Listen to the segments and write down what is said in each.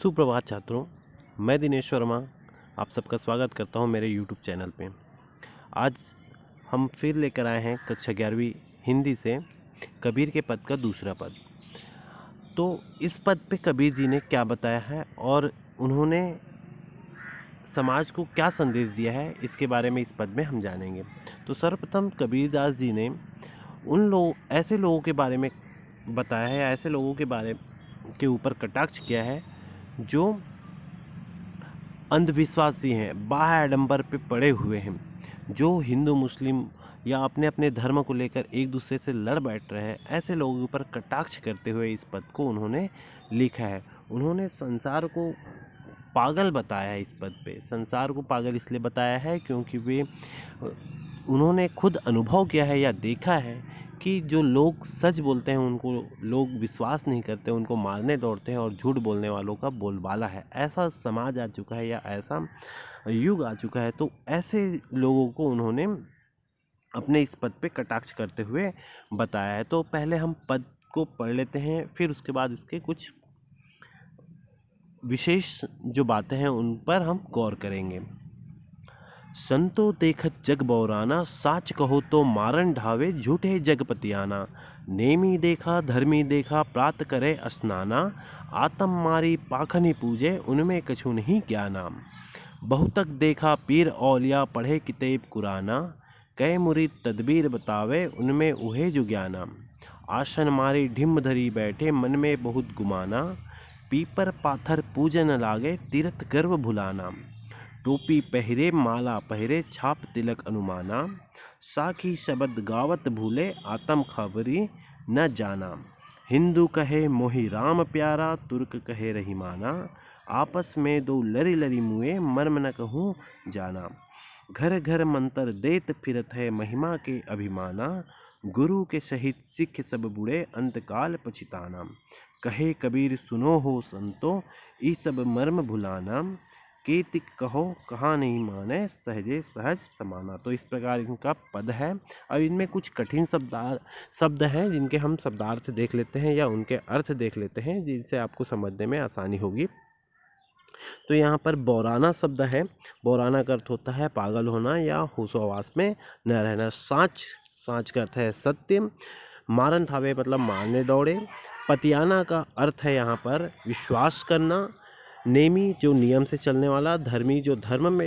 सुप्रभात छात्रों, मैं दिनेश वर्मा आप सबका स्वागत करता हूं मेरे यूट्यूब चैनल पे। आज हम फिर लेकर आए हैं कक्षा 11वीं हिंदी से कबीर के पद का दूसरा पद। तो इस पद पे कबीर जी ने क्या बताया है और उन्होंने समाज को क्या संदेश दिया है, इसके बारे में इस पद में हम जानेंगे। तो सर्वप्रथम कबीरदास जी ने ऐसे लोगों के बारे में बताया है, ऐसे लोगों के बारे के ऊपर कटाक्ष किया है जो अंधविश्वासी हैं, बाह्य आडंबर पे पड़े हुए हैं, जो हिंदू मुस्लिम या अपने अपने धर्म को लेकर एक दूसरे से लड़ बैठ रहे हैं। ऐसे लोगों के ऊपर कटाक्ष करते हुए इस पद को उन्होंने लिखा है। उन्होंने संसार को पागल बताया है। इस पद पे संसार को पागल इसलिए बताया है क्योंकि उन्होंने खुद अनुभव किया है या देखा है कि जो लोग सच बोलते हैं उनको लोग विश्वास नहीं करते, उनको मारने दौड़ते हैं और झूठ बोलने वालों का बोलबाला है। ऐसा समाज आ चुका है या ऐसा युग आ चुका है। तो ऐसे लोगों को उन्होंने अपने इस पद पे कटाक्ष करते हुए बताया है। तो पहले हम पद को पढ़ लेते हैं, फिर उसके बाद इसके कुछ विशेष जो बातें हैं उन पर हम गौर करेंगे। संतो देखत जग बौराना, साच कहो तो मारन ढावे झूठे जगपतियाना। नेमी देखा धर्मी देखा, प्रात करे स्नाना। आतम मारी पाखनी पूजे, उनमें कछु नहीं ज्ञाना। बहुतक देखा पीर औलिया, पढ़े किताब कुराना। कई मुरीद तदबीर बतावे, उनमें उहे जो ज्ञाना। आसन मारी ढिम धरी बैठे, मन में बहुत गुमाना। पीपर पाथर पूजन लागे, तीर्थ गर्व भुलाना। टोपी पहरे माला पहरे, छाप तिलक अनुमाना। साखी शब्द गावत भूले, आत्म खबरी न जाना। हिंदू कहे मोहि राम प्यारा, तुर्क कहे रहीमाना। आपस में दो लरी लरी मुए, मर्म न कहूँ जाना। घर घर मंत्र देत फिरत है, महिमा के अभिमाना। गुरु के सहित सिख सब बुढ़े, अंतकाल पछिताना। कहे कबीर सुनो हो संतो, ई सब मर्म भुलाना। कीर्तिक कहो कहाँ नहीं माने, सहजे सहज समाना। तो इस प्रकार इनका पद है। अब इनमें कुछ कठिन शब्द हैं जिनके हम शब्दार्थ देख लेते हैं या उनके अर्थ देख लेते हैं, जिनसे आपको समझने में आसानी होगी। तो यहाँ पर बौराना शब्द है। बौराना का अर्थ होता है पागल होना या होशोहवास में न रहना। साँच का अर्थ है सत्य। मारन थावे मतलब मारने दौड़े। पतियाना का अर्थ है यहाँ पर विश्वास करना। नेमी जो नियम से चलने वाला। धर्मी जो धर्म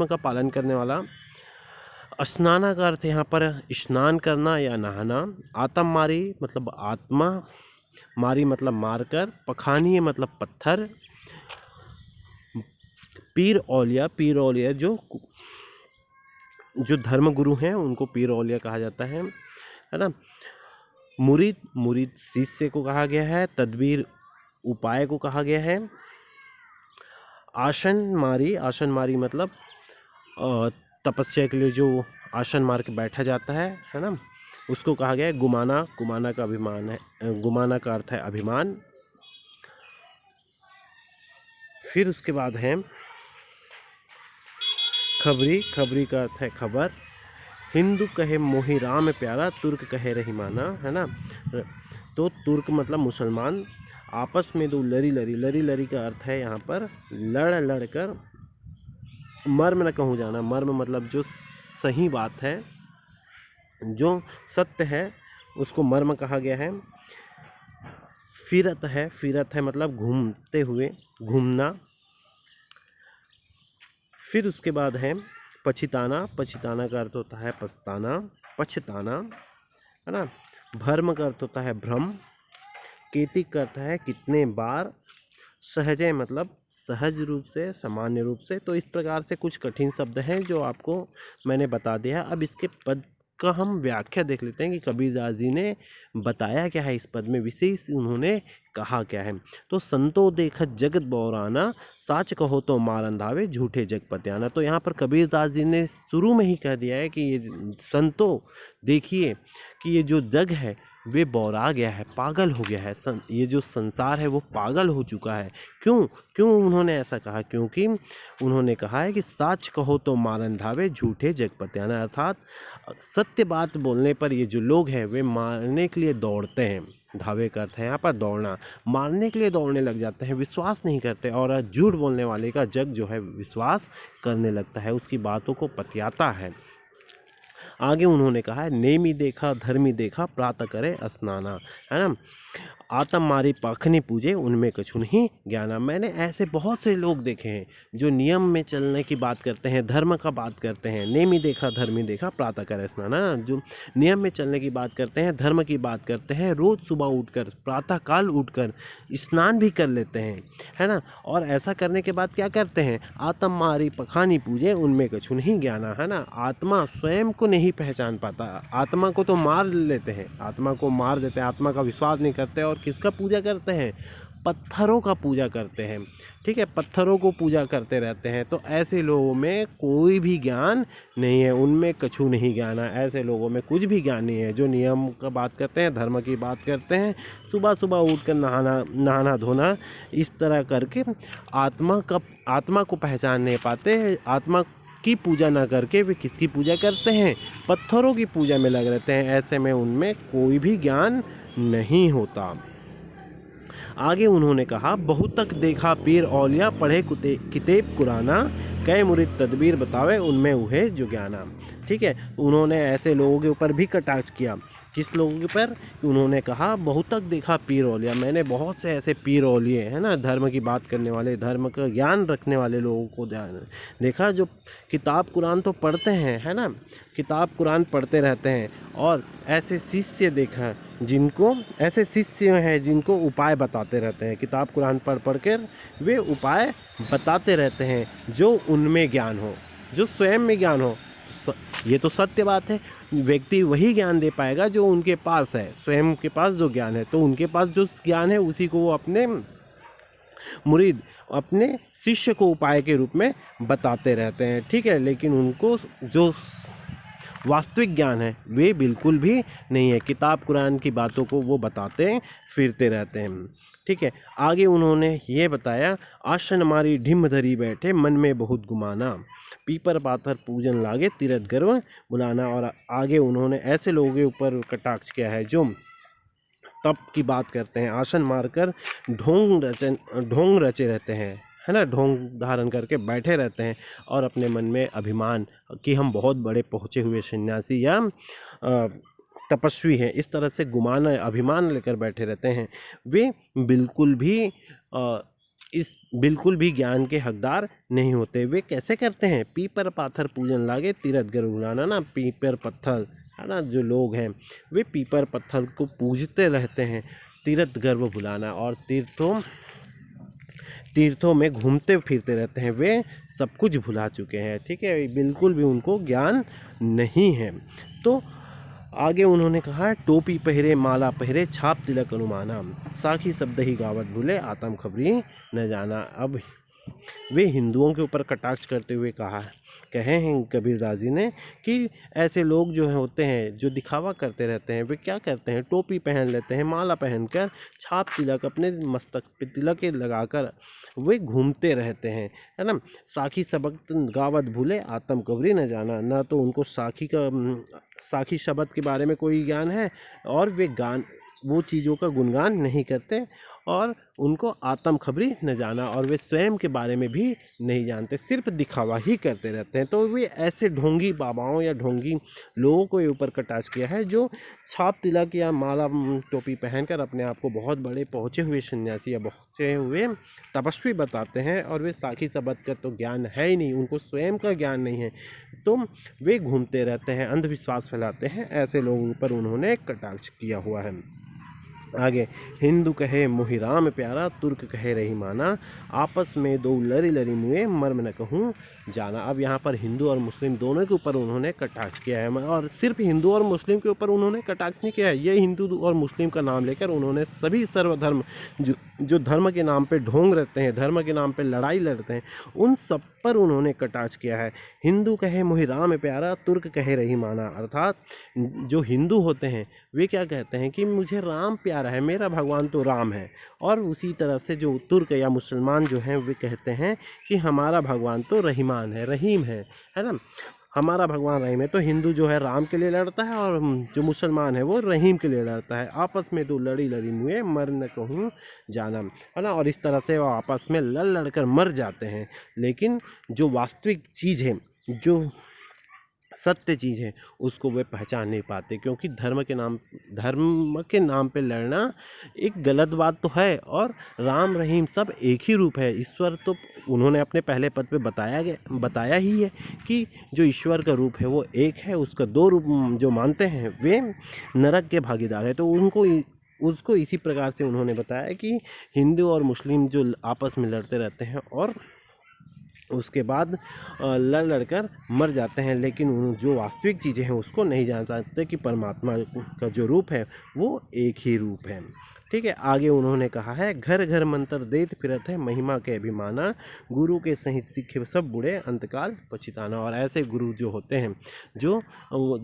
का पालन करने वाला। स्नाना का अर्थ यहाँ पर स्नान करना या नहाना। आत्म मारी मतलब आत्मा, मारी मतलब मारकर। पखानीय मतलब पत्थर। पीर औलिया जो धर्म गुरु हैं उनको पीर औलिया कहा जाता है ना। मुरीद शिष्य को कहा गया है। तदबीर उपाय को कहा गया है। आसन मारी मतलब तपस्या के लिए जो आसन मार के बैठा जाता है ना, उसको कहा गया है। गुमाना का अभिमान है। गुमाना का अर्थ है अभिमान। फिर उसके बाद है खबरी का अर्थ है खबर। हिंदू कहे मोहि राम प्यारा, तुर्क कहे रहीमाना, है ना। तो तुर्क मतलब मुसलमान। आपस में दो लरी का अर्थ है यहाँ पर लड़ कर। मर्म न कहूँ जाना। मर्म मतलब जो सही बात है, जो सत्य है, उसको मर्म कहा गया है। फिरत है मतलब घूमते हुए, घूमना। फिर उसके बाद है पछिताना का अर्थ होता है पछताना, है ना। भर्म का अर्थ होता है भ्रम। केतिक का अर्थ है कितने बार। सहजय मतलब सहज रूप से, सामान्य रूप से। तो इस प्रकार से कुछ कठिन शब्द हैं जो आपको मैंने बता दिया। अब इसके पद का हम व्याख्या देख लेते हैं कि कबीरदास जी ने बताया क्या है इस पद में, विशेष उन्होंने कहा क्या है। तो संतो देखत जगत बौराना, साच कहो तो मारन धावे झूठे जगपतियाना। तो यहाँ पर कबीरदास जी ने शुरू में ही कह दिया है कि ये संतो देखिए कि ये जो जग है वे बौरा गया है, पागल हो गया है। ये जो संसार है वो पागल हो चुका है। क्यों उन्होंने ऐसा कहा? क्योंकि उन्होंने कहा है कि साच कहो तो मारन धावे झूठे जगपतियाना, अर्थात सत्य बात बोलने पर ये जो लोग हैं वे मारने के लिए दौड़ते हैं। धावे का अर्थ है यहाँ पर दौड़ना, मारने के लिए दौड़ने लग जाते हैं, विश्वास नहीं करते और झूठ बोलने वाले का जग जो है विश्वास करने लगता है, उसकी बातों को पतियाता है। आगे उन्होंने कहा है नेमी देखा धर्मी देखा प्रातः करे स्नाना, है ना। आत्म मारी पाखनी पूजे उनमें कछु नहीं ज्ञाना। मैंने ऐसे बहुत से लोग देखे हैं जो नियम में चलने की बात करते हैं, धर्म का बात करते हैं, नेमी देखा धर्मी देखा प्रातः करे स्नाना, जो नियम में चलने की बात करते हैं, धर्म की बात करते हैं, रोज़ सुबह उठकर प्रातः काल उठकर स्नान भी कर लेते हैं, है ना। और ऐसा करने के बाद क्या करते हैं, आत्म मारी पखानी पूजे उनमें कछु नहीं ज्ञाना, है ना। आत्मा स्वयं को नहीं पहचान पाता, आत्मा को तो मार लेते हैं, आत्मा को मार देते हैं, आत्मा का विश्वास नहीं करते और किसका पूजा करते हैं, पत्थरों का पूजा करते हैं, ठीक है, पत्थरों को पूजा करते रहते हैं। तो ऐसे लोगों में कोई भी ज्ञान नहीं है, उनमें कछु नहीं ज्ञान है, ऐसे लोगों में कुछ भी ज्ञान नहीं है जो नियम का बात करते हैं, धर्म की बात करते हैं, सुबह सुबह उठकर नहाना धोना इस तरह करके आत्मा को पहचान नहीं पाते, आत्मा की पूजा ना करके वे किसकी पूजा करते हैं, पत्थरों की पूजा में लग रहते हैं। ऐसे में उनमें कोई भी ज्ञान नहीं होता। आगे उन्होंने कहा बहुत तक देखा पीर औलिया पढ़े किताब कुराना, कई मुरीद तदबीर बतावे उनमें उहे जो ज्ञाना, ठीक है। उन्होंने ऐसे लोगों के ऊपर भी कटाक्ष किया, किस लोगों के ऊपर, उन्होंने कहा बहुत तक देखा पीर औलिया, मैंने बहुत से ऐसे पीर औलिये, है ना, धर्म की बात करने वाले, धर्म का ज्ञान रखने वाले लोगों को देखा जो किताब कुरान तो पढ़ते हैं, है ना, किताब कुरान पढ़ते रहते हैं, और ऐसे शिष्य देखा जिनको, ऐसे शिष्य हैं जिनको उपाय बताते रहते हैं, किताब कुरान पढ़ पढ़ कर वे उपाय बताते रहते हैं जो उनमें ज्ञान हो, जो स्वयं में ज्ञान हो। ये तो सत्य बात है, व्यक्ति वही ज्ञान दे पाएगा जो उनके पास है, स्वयं के पास जो ज्ञान है, तो उनके पास जो ज्ञान है उसी को वो अपने मुरीद, अपने शिष्य को उपाय के रूप में बताते रहते हैं, ठीक है। लेकिन उनको जो वास्तविक ज्ञान है वे बिल्कुल भी नहीं है, किताब कुरान की बातों को वो बताते फिरते रहते हैं, ठीक है। आगे उन्होंने ये बताया आसन मारी ढिम धरी बैठे मन में बहुत गुमाना, पीपर पाथर पूजन लागे तीरथ गर्व बुलाना। और आगे उन्होंने ऐसे लोगों के ऊपर कटाक्ष किया है जो तप की बात करते हैं, आसन मारकर ढोंग रचे रहते हैं, है ना, ढोंग धारण करके बैठे रहते हैं और अपने मन में अभिमान कि हम बहुत बड़े पहुँचे हुए सन्यासी या तपस्वी हैं, इस तरह से गुमान अभिमान लेकर बैठे रहते हैं। वे बिल्कुल भी ज्ञान के हकदार नहीं होते। वे कैसे करते हैं, पीपर पाथर पूजन लागे तीरथ गर्व बुलाना, ना, पीपर पत्थर, है ना, जो लोग हैं वे पीपर पत्थर को पूजते रहते हैं, तीरथ गर्व बुलाना, और तीर्थों में घूमते फिरते रहते हैं, वे सब कुछ भुला चुके हैं, ठीक है, बिल्कुल भी उनको ज्ञान नहीं है। तो आगे उन्होंने कहा टोपी पहरे माला पहरे छाप तिलक अनुमाना, साखी शब्द ही गावत भूले आत्म खबरी न जाना। अब वे हिंदुओं के ऊपर कटाक्ष करते हुए कहे हैं कबीरदास जी ने कि ऐसे लोग जो होते हैं जो दिखावा करते रहते हैं, वे क्या करते हैं, टोपी पहन लेते हैं, माला पहनकर, छाप तिलक अपने मस्तक पे तिलक लगाकर वे घूमते रहते हैं, है ना। साखी शब्द गावत भूले आत्म कबरी न जाना, ना तो उनको साखी शब्द के बारे में कोई ज्ञान है और वे वो चीज़ों का गुणगान नहीं करते और उनको आत्म खबरी न जाना, और वे स्वयं के बारे में भी नहीं जानते, सिर्फ दिखावा ही करते रहते हैं। तो वे ऐसे ढोंगी बाबाओं या ढोंगी लोगों को ऊपर कटाक्ष किया है जो छाप तिलक या माला टोपी पहनकर अपने आप को बहुत बड़े पहुँचे हुए सन्यासी या पहुँचे हुए तपस्वी बताते हैं, और वे साखी शब्द का तो ज्ञान है ही नहीं, उनको स्वयं का ज्ञान नहीं है, तो वे घूमते रहते हैं, अंधविश्वास फैलाते हैं। ऐसे लोगों पर उन्होंने कटाक्ष किया हुआ है। आगे हिंदू कहे मोहि राम प्यारा, तुर्क कहे रही माना, आपस में दो लरी लरी मुए मर्म न कहूँ जाना। अब यहाँ पर हिंदू और मुस्लिम दोनों के ऊपर उन्होंने कटाक्ष किया है, और सिर्फ हिंदू और मुस्लिम के ऊपर उन्होंने कटाक्ष नहीं किया है, ये हिंदू और मुस्लिम का नाम लेकर उन्होंने सभी सर्वधर्म जो धर्म के नाम पे ढोंग रहते हैं, धर्म के नाम पे लड़ाई लड़ते हैं, उन सब पर उन्होंने कटाक्ष किया है। हिंदू कहे मोहि राम प्यारा, तुर्क कहे रही माना, अर्थात जो हिंदू होते हैं वे क्या कहते हैं कि मुझे राम प्यारा है, मेरा भगवान तो राम है, और उसी तरह से जो तुर्क या मुसलमान जो हैं वे कहते हैं कि हमारा भगवान तो रहीमान है, रहीम है ना। हमारा भगवान रहीम है, तो हिंदू जो है राम के लिए लड़ता है और जो मुसलमान है वो रहीम के लिए लड़ता है। आपस में दो लड़ी लड़ी मुए मर न कहूँ जाना, है ना। और इस तरह से वो आपस में लड़ लड़ कर मर जाते हैं। लेकिन जो वास्तविक चीज़ है, जो सत्य चीज़ है, उसको वे पहचान नहीं पाते, क्योंकि धर्म के नाम पे लड़ना एक गलत बात तो है। और राम रहीम सब एक ही रूप है। ईश्वर तो उन्होंने अपने पहले पद पे बताया ही है कि जो ईश्वर का रूप है वो एक है, उसका दो रूप जो मानते हैं वे नरक के भागीदार है। तो उसको इसी प्रकार से उन्होंने बताया कि हिंदू और मुस्लिम जो आपस में लड़ते रहते हैं और उसके बाद लड़ लड़ कर मर जाते हैं, लेकिन जो वास्तविक चीज़ें हैं उसको नहीं जान सकते कि परमात्मा का जो रूप है वो एक ही रूप है। ठीक है, आगे उन्होंने कहा है, घर घर मंत्र देत फिरत है, महिमा के अभिमाना, गुरु के सहित सीखे सब बुढ़े, अंतकाल पछिताना। और ऐसे गुरु जो होते हैं, जो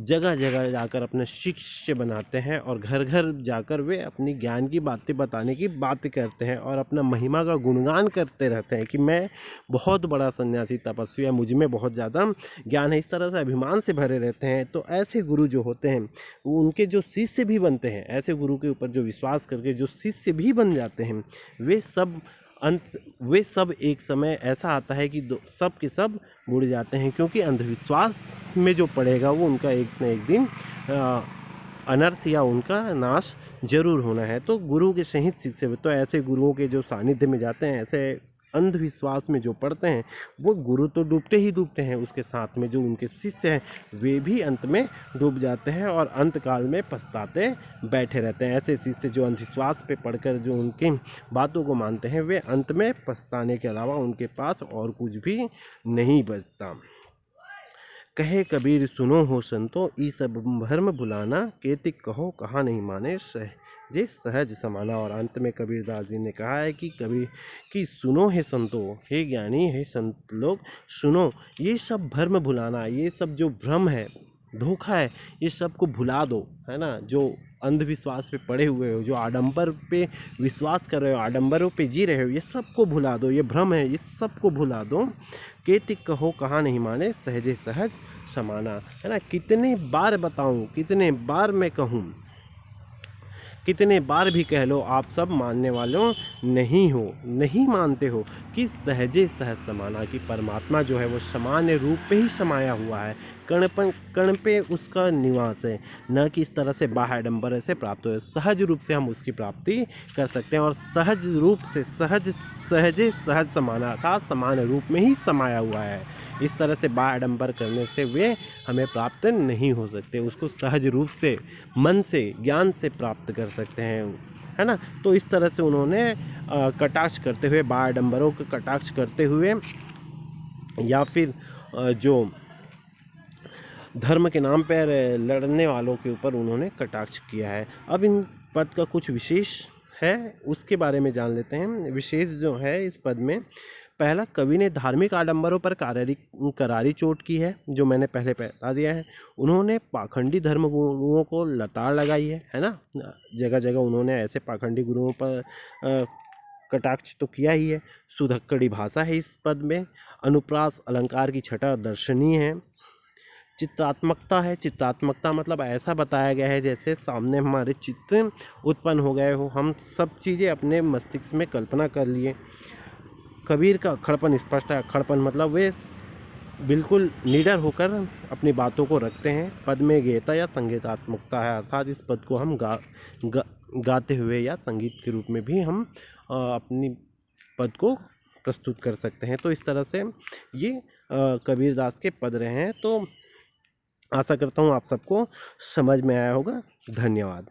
जगह जगह जाकर अपने शिष्य बनाते हैं और घर घर जाकर वे अपनी ज्ञान की बातें बताने की बात करते हैं और अपना महिमा का गुणगान करते रहते हैं कि मैं बहुत बड़ा सन्यासी तपस्वी है, मुझ में बहुत ज़्यादा ज्ञान है, इस तरह से अभिमान से भरे रहते हैं। तो ऐसे गुरु जो होते हैं वो उनके जो शिष्य भी बनते हैं, ऐसे गुरु के ऊपर जो विश्वास करके जो शिष्य भी बन जाते हैं, वे सब एक समय ऐसा आता है कि सब के सब बुड़ जाते हैं, क्योंकि अंधविश्वास में जो पड़ेगा वो उनका एक न एक दिन अनर्थ या उनका नाश जरूर होना है। तो गुरु के सहित शिष्य, तो ऐसे गुरुओं के जो सानिध्य में जाते हैं, ऐसे अंधविश्वास में जो पड़ते हैं, वो गुरु तो डूबते ही डूबते हैं, उसके साथ में जो उनके शिष्य हैं वे भी अंत में डूब जाते हैं और अंत काल में पछताते बैठे रहते हैं। ऐसे शिष्य जो अंधविश्वास पे पढ़कर जो उनकी बातों को मानते हैं, वे अंत में पछताने के अलावा उनके पास और कुछ भी नहीं बचता। कहे कबीर सुनो हो संतो, ई सब भरम भुलाना, केतिक कहो कहा नहीं माने, जे सहज समाना। और अंत में कबीरदास जी ने कहा है कि सुनो हे संतो, हे ज्ञानी, हे संत लोग, सुनो, ये सब भ्रम भुलाना, ये सब जो भ्रम है, धोखा है, ये सब को भुला दो, है ना। जो अंधविश्वास पे पड़े हुए हो, जो आडंबर पे विश्वास कर रहे हो, आडंबरों पे जी रहे हो, ये सबको भुला दो, ये भ्रम है, ये सबको भुला दो। केतिक कहो कहा नहीं माने, सहजे सहज समाना, है ना। कितने बार बताऊं, कितने बार मैं कहूँ, कितने बार भी कह लो, आप सब मानने वालों नहीं मानते हो कि सहजे सहज समाना, कि परमात्मा जो है वो सामान्य रूप पे ही समाया हुआ है, कण पे उसका निवास है, न कि इस तरह से बाह्य आडंबर से प्राप्त हो। सहज रूप से हम उसकी प्राप्ति कर सकते हैं और सहज रूप से सहजे सहज समाना का समान रूप में ही समाया हुआ है। इस तरह से बाह्य आडंबर करने से वे हमें प्राप्त नहीं हो सकते, उसको सहज रूप से मन से ज्ञान से प्राप्त कर सकते हैं, है ना। तो इस तरह से उन्होंने कटाक्ष करते हुए, बाह्य आडंबरों का कटाक्ष करते हुए, या फिर जो धर्म के नाम पर लड़ने वालों के ऊपर उन्होंने कटाक्ष किया है। अब इन पद का कुछ विशेष है, उसके बारे में जान लेते हैं। विशेष जो है इस पद में, पहला, कवि ने धार्मिक आडंबरों पर करारी चोट की है, जो मैंने पहले बता दिया है। उन्होंने पाखंडी धर्म गुरुओं को लताड़ लगाई है ना। जगह जगह उन्होंने ऐसे पाखंडी गुरुओं पर कटाक्ष तो किया ही है। सुधक्कड़ी भाषा है इस पद में। अनुप्रास अलंकार की छटा दर्शनीय है। चित्रात्मकता है, चित्रात्मकता मतलब ऐसा बताया गया है जैसे सामने हमारे चित्र उत्पन्न हो गए हो, हम सब चीज़ें अपने मस्तिष्क में कल्पना कर लिए। कबीर का अक्खड़पन स्पष्ट है। अक्खड़पन मतलब वे बिल्कुल निडर होकर अपनी बातों को रखते हैं। पद में गेयता या संगीतात्मकता है, अर्थात इस पद को हम गाते हुए या संगीत के रूप में भी हम अपनी पद को प्रस्तुत कर सकते हैं। तो इस तरह से ये कबीरदास के पद रहे हैं। तो आशा करता हूँ आप सबको समझ में आया होगा। धन्यवाद।